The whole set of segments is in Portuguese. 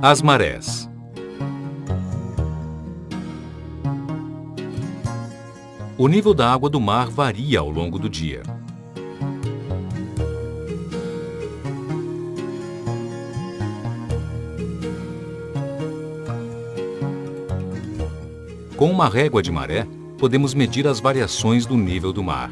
As marés. O nível da água do mar varia ao longo do dia. Com uma régua de maré, podemos medir as variações do nível do mar.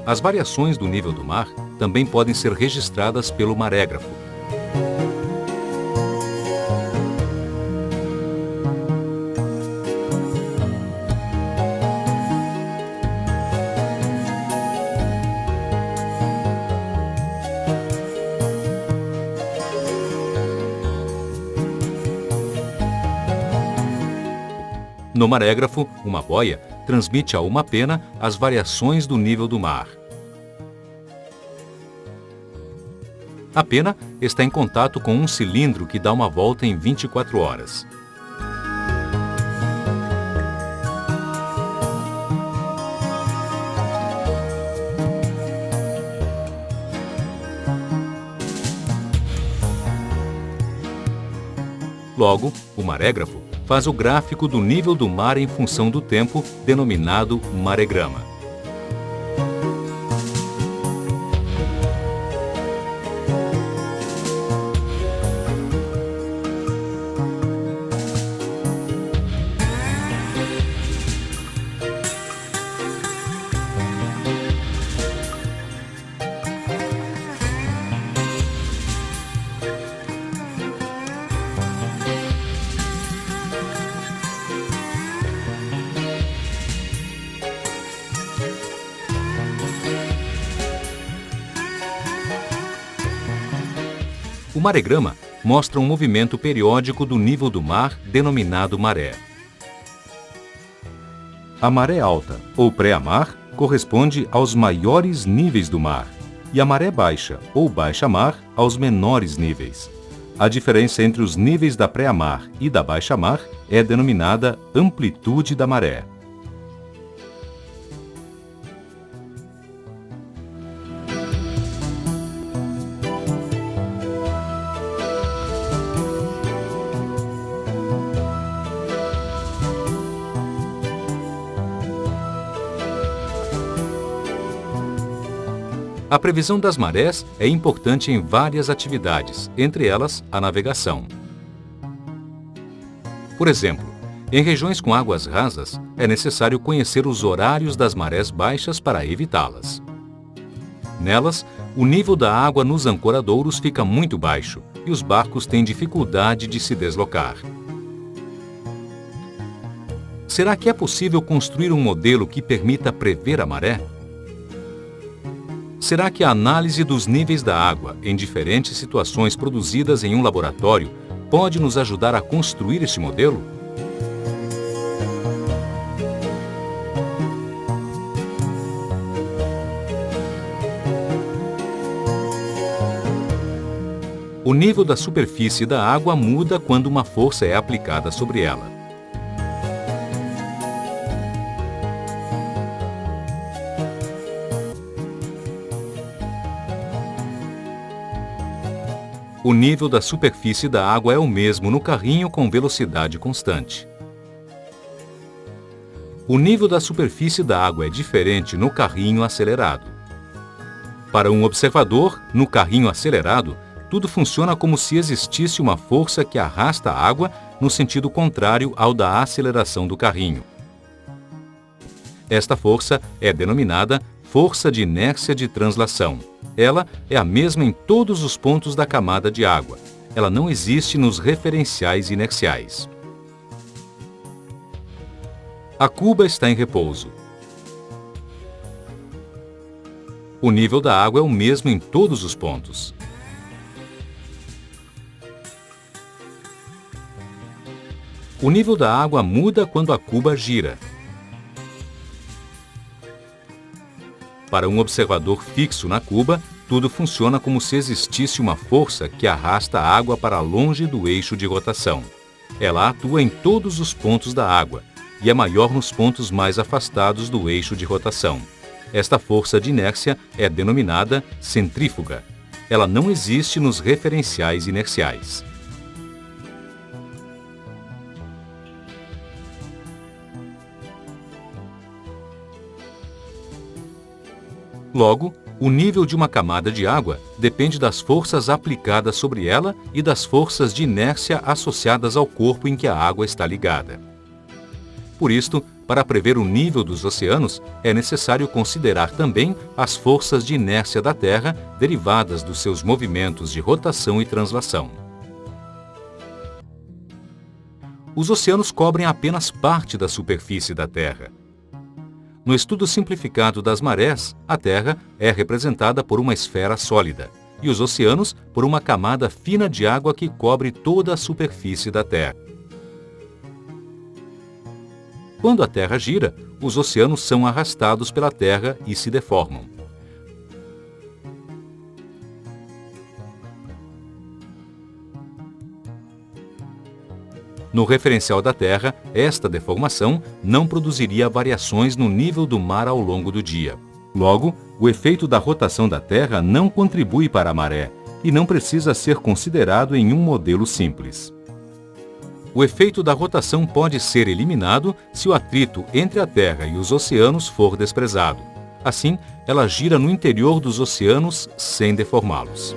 As variações do nível do mar também podem ser registradas pelo marégrafo. No marégrafo, uma boia transmite a uma pena as variações do nível do mar. A pena está em contato com um cilindro que dá uma volta em 24 horas. Logo, o marégrafo faz o gráfico do nível do mar em função do tempo, denominado maregrama. O maregrama mostra um movimento periódico do nível do mar, denominado maré. A maré alta, ou pré-mar, corresponde aos maiores níveis do mar, e a maré baixa, ou baixa-mar, aos menores níveis. A diferença entre os níveis da pré-mar e da baixa-mar é denominada amplitude da maré. A previsão das marés é importante em várias atividades, entre elas a navegação. Por exemplo, em regiões com águas rasas, é necessário conhecer os horários das marés baixas para evitá-las. Nelas, o nível da água nos ancoradouros fica muito baixo e os barcos têm dificuldade de se deslocar. Será que é possível construir um modelo que permita prever a maré? Será que a análise dos níveis da água em diferentes situações produzidas em um laboratório pode nos ajudar a construir este modelo? O nível da superfície da água muda quando uma força é aplicada sobre ela. O nível da superfície da água é o mesmo no carrinho com velocidade constante. O nível da superfície da água é diferente no carrinho acelerado. Para um observador, no carrinho acelerado, tudo funciona como se existisse uma força que arrasta a água no sentido contrário ao da aceleração do carrinho. Esta força é denominada força de inércia de translação. Ela é a mesma em todos os pontos da camada de água. Ela não existe nos referenciais inerciais. A cuba está em repouso. O nível da água é o mesmo em todos os pontos. O nível da água muda quando a cuba gira. Para um observador fixo na cuba, tudo funciona como se existisse uma força que arrasta a água para longe do eixo de rotação. Ela atua em todos os pontos da água, e é maior nos pontos mais afastados do eixo de rotação. Esta força de inércia é denominada centrífuga. Ela não existe nos referenciais inerciais. Logo, o nível de uma camada de água depende das forças aplicadas sobre ela e das forças de inércia associadas ao corpo em que a água está ligada. Por isto, para prever o nível dos oceanos, é necessário considerar também as forças de inércia da Terra derivadas dos seus movimentos de rotação e translação. Os oceanos cobrem apenas parte da superfície da Terra. No estudo simplificado das marés, a Terra é representada por uma esfera sólida e os oceanos por uma camada fina de água que cobre toda a superfície da Terra. Quando a Terra gira, os oceanos são arrastados pela Terra e se deformam. No referencial da Terra, esta deformação não produziria variações no nível do mar ao longo do dia. Logo, o efeito da rotação da Terra não contribui para a maré e não precisa ser considerado em um modelo simples. O efeito da rotação pode ser eliminado se o atrito entre a Terra e os oceanos for desprezado. Assim, ela gira no interior dos oceanos sem deformá-los.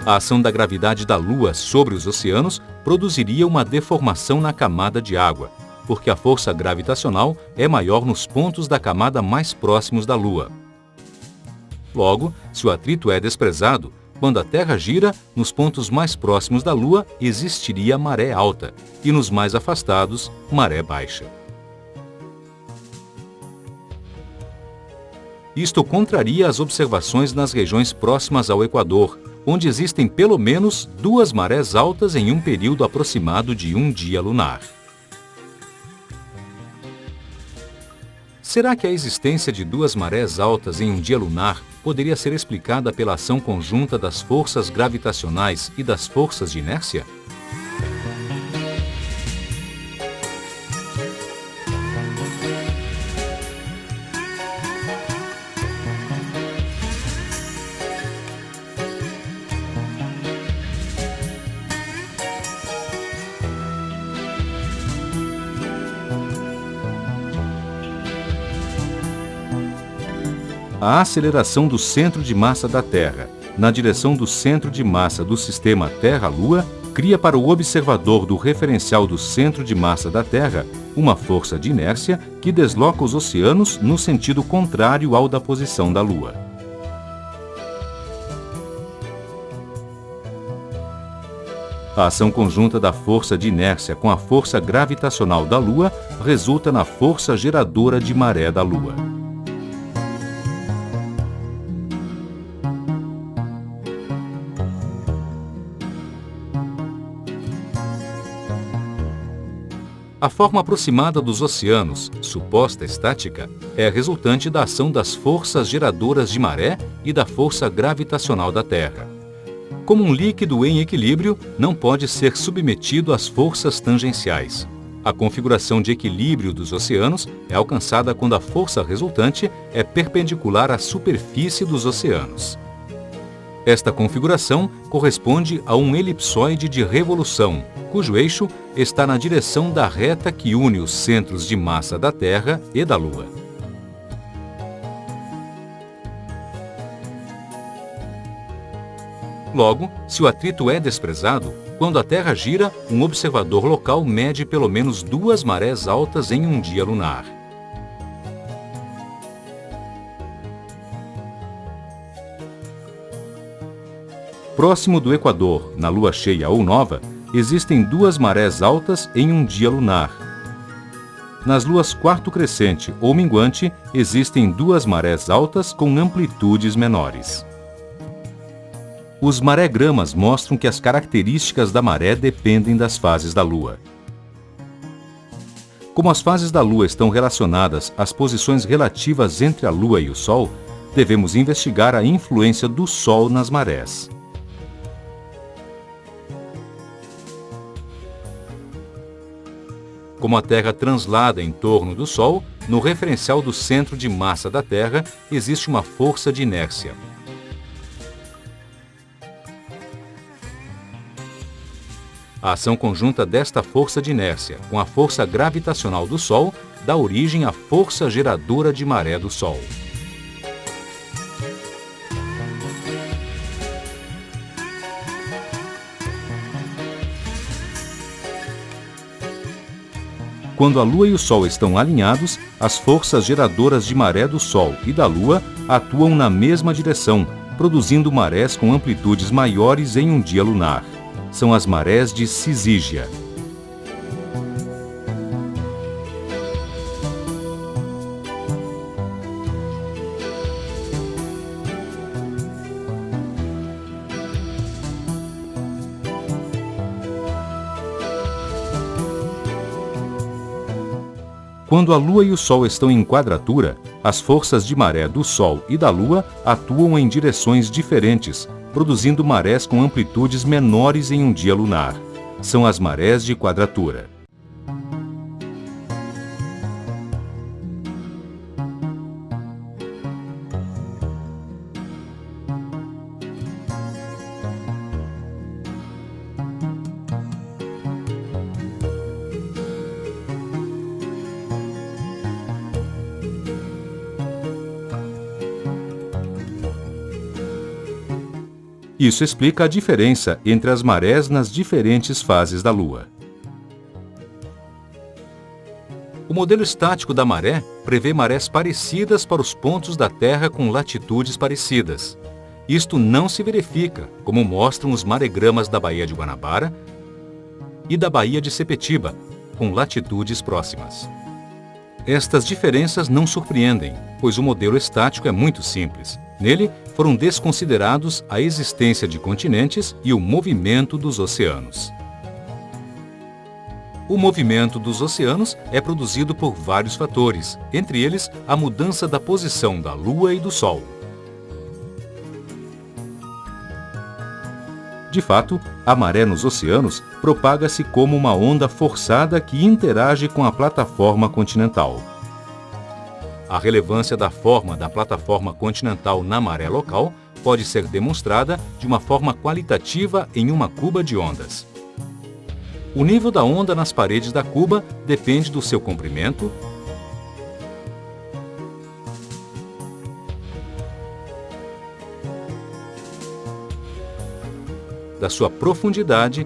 A ação da gravidade da Lua sobre os oceanos produziria uma deformação na camada de água, porque a força gravitacional é maior nos pontos da camada mais próximos da Lua. Logo, se o atrito é desprezado, quando a Terra gira, nos pontos mais próximos da Lua existiria maré alta e nos mais afastados, maré baixa. Isto contraria as observações nas regiões próximas ao Equador, onde existem pelo menos 2 marés altas em um período aproximado de um dia lunar. Será que a existência de 2 marés altas em um dia lunar poderia ser explicada pela ação conjunta das forças gravitacionais e das forças de inércia? A aceleração do centro de massa da Terra, na direção do centro de massa do sistema Terra-Lua, cria para o observador do referencial do centro de massa da Terra uma força de inércia que desloca os oceanos no sentido contrário ao da posição da Lua. A ação conjunta da força de inércia com a força gravitacional da Lua resulta na força geradora de maré da Lua. A forma aproximada dos oceanos, suposta estática, é resultante da ação das forças geradoras de maré e da força gravitacional da Terra. Como um líquido em equilíbrio, não pode ser submetido às forças tangenciais. A configuração de equilíbrio dos oceanos é alcançada quando a força resultante é perpendicular à superfície dos oceanos. Esta configuração corresponde a um elipsoide de revolução, cujo eixo está na direção da reta que une os centros de massa da Terra e da Lua. Logo, se o atrito é desprezado, quando a Terra gira, um observador local mede pelo menos 2 marés altas em um dia lunar. Próximo do Equador, na lua cheia ou nova, existem 2 marés altas em um dia lunar. Nas luas quarto crescente ou minguante, existem 2 marés altas com amplitudes menores. Os marégramas mostram que as características da maré dependem das fases da Lua. Como as fases da Lua estão relacionadas às posições relativas entre a Lua e o Sol, devemos investigar a influência do Sol nas marés. Como a Terra translada em torno do Sol, no referencial do centro de massa da Terra existe uma força de inércia. A ação conjunta desta força de inércia com a força gravitacional do Sol dá origem à força geradora de maré do Sol. Quando a Lua e o Sol estão alinhados, as forças geradoras de maré do Sol e da Lua atuam na mesma direção, produzindo marés com amplitudes maiores em um dia lunar. São as marés de Cisígia. Quando a Lua e o Sol estão em quadratura, as forças de maré do Sol e da Lua atuam em direções diferentes, produzindo marés com amplitudes menores em um dia lunar. São as marés de quadratura. Isso explica a diferença entre as marés nas diferentes fases da Lua. O modelo estático da maré prevê marés parecidas para os pontos da Terra com latitudes parecidas. Isto não se verifica, como mostram os maregramas da Baía de Guanabara e da Baía de Sepetiba, com latitudes próximas. Estas diferenças não surpreendem, pois o modelo estático é muito simples. Nele, foram desconsiderados a existência de continentes e o movimento dos oceanos. O movimento dos oceanos é produzido por vários fatores, entre eles a mudança da posição da Lua e do Sol. De fato, a maré nos oceanos propaga-se como uma onda forçada que interage com a plataforma continental. A relevância da forma da plataforma continental na maré local pode ser demonstrada de uma forma qualitativa em uma cuba de ondas. O nível da onda nas paredes da cuba depende do seu comprimento, da sua profundidade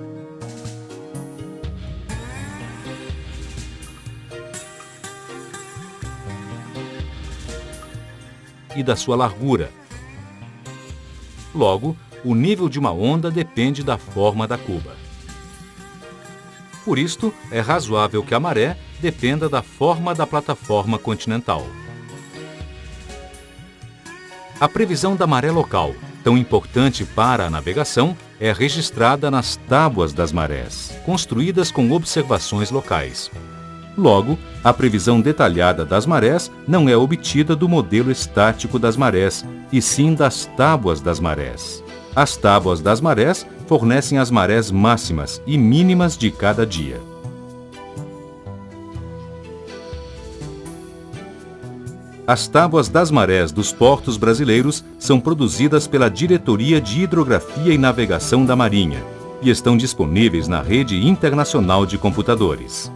e da sua largura. Logo, o nível de uma onda depende da forma da cuba. Por isto, é razoável que a maré dependa da forma da plataforma continental. A previsão da maré local, tão importante para a navegação, é registrada nas tábuas das marés, construídas com observações locais. Logo, a previsão detalhada das marés não é obtida do modelo estático das marés, e sim das tábuas das marés. As tábuas das marés fornecem as marés máximas e mínimas de cada dia. As tábuas das marés dos portos brasileiros são produzidas pela Diretoria de Hidrografia e Navegação da Marinha e estão disponíveis na rede internacional de computadores.